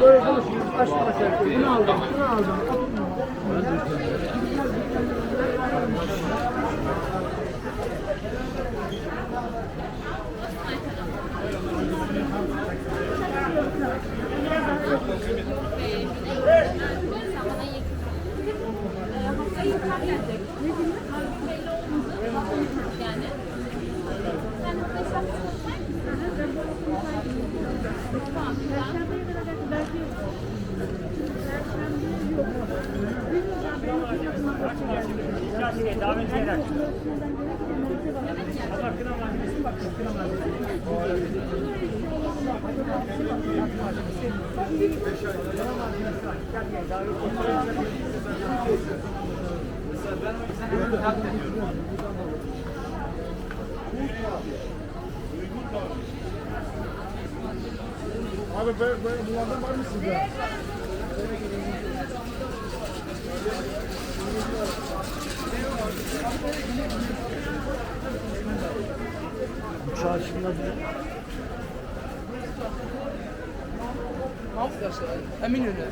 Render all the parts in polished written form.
Böyle konuşuyoruz. Kaç para çekti? Bunu aldım, bunu aldım. Abi böyle bunlardan var mı sizde? Çarşında bir Arkadaşlar Eminönü.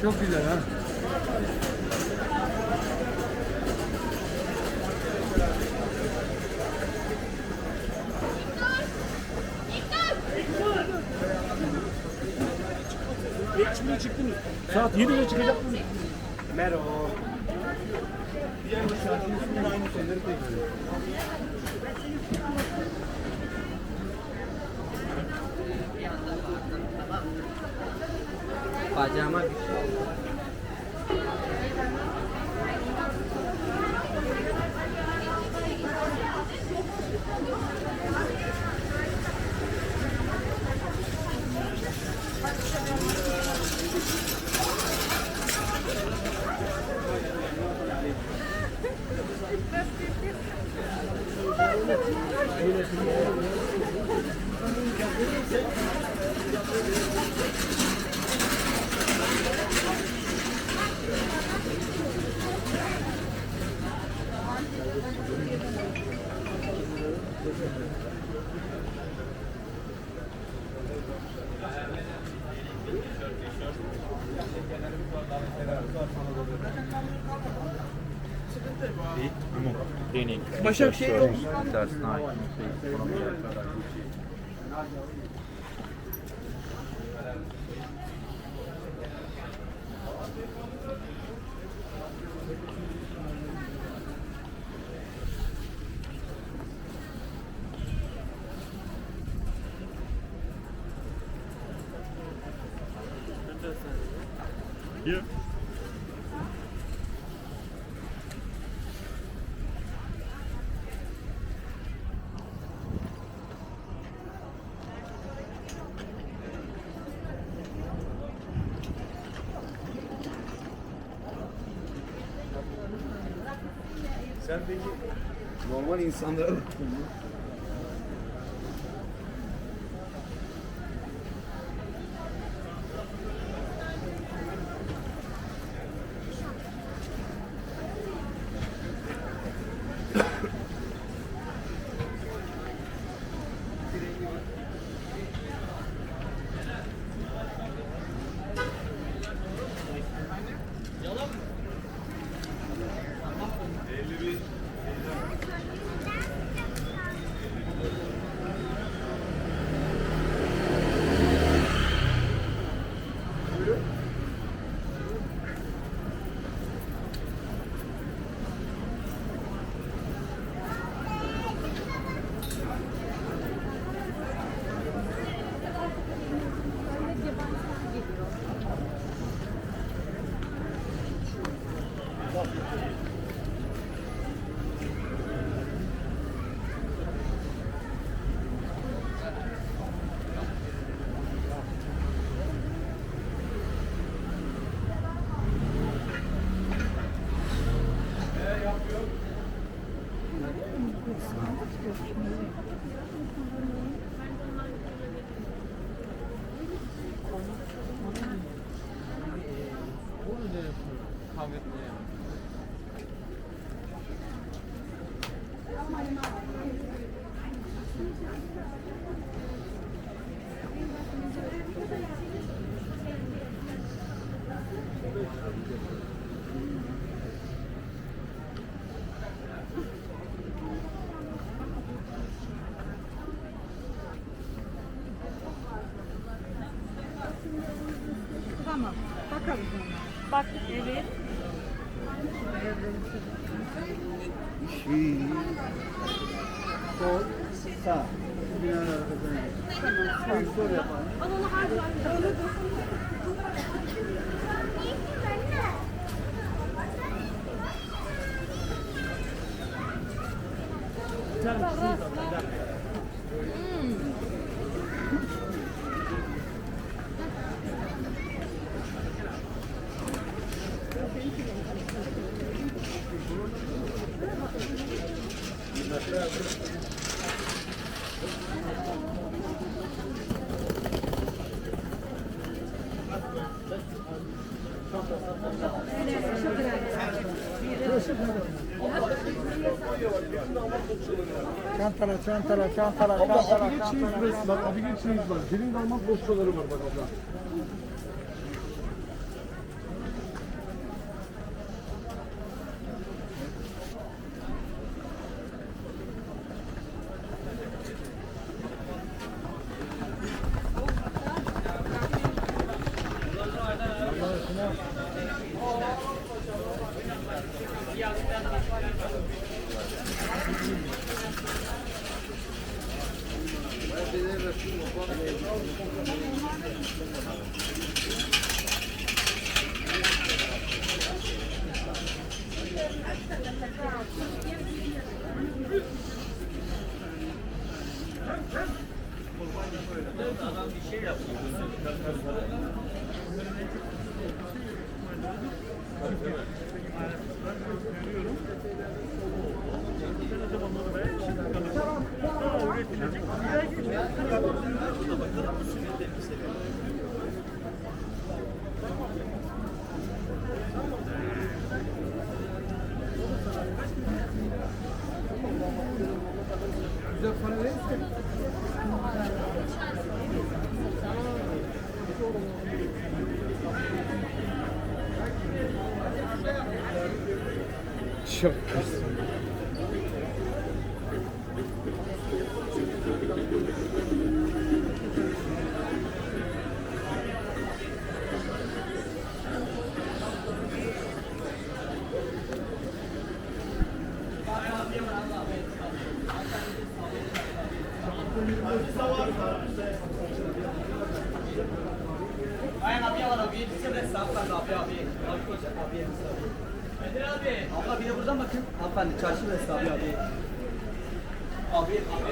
Çok güzel ha. Şimdi çıktı mı? Saat 7'de çıkacak mı? Merhaba. Diğer şarkının üstünde aynı şeyleri tekliyor. Bacağıma bir şey. Başakşehir yok. Here. Sen peki normal insanlara baktın mı? Tamam. Bakalım ona. Bak evet. Sol, sağ. Binanın arkasına geç. Sol yapalım. Çantala, çantala, çantala, Abla çantala, Abigail Çeyiz burası bak. Abigail Çeyiz var. Gelin damat bohçaları var bak abla. Çok Ayhan abi al abi. Sen de sağ ol abi abi. Abi koş abi. Nedir abi? Abla bir de buradan bakın. Hanımefendi çarşı ve abi abi. Abi abi.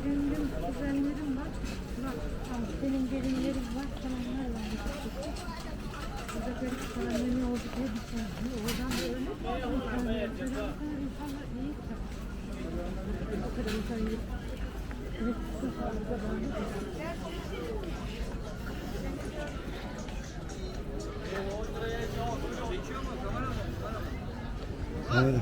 Benim kuzenlerim var. Bak, tamam, benim gelinlerim var. Onlarla gittik. Burada böyle karanlığı oldu diye bir şey. Oradan da öyle. O kadar insanlar iyi ki. O kadar insan iyi. Evet, bu sağlıkta Evet.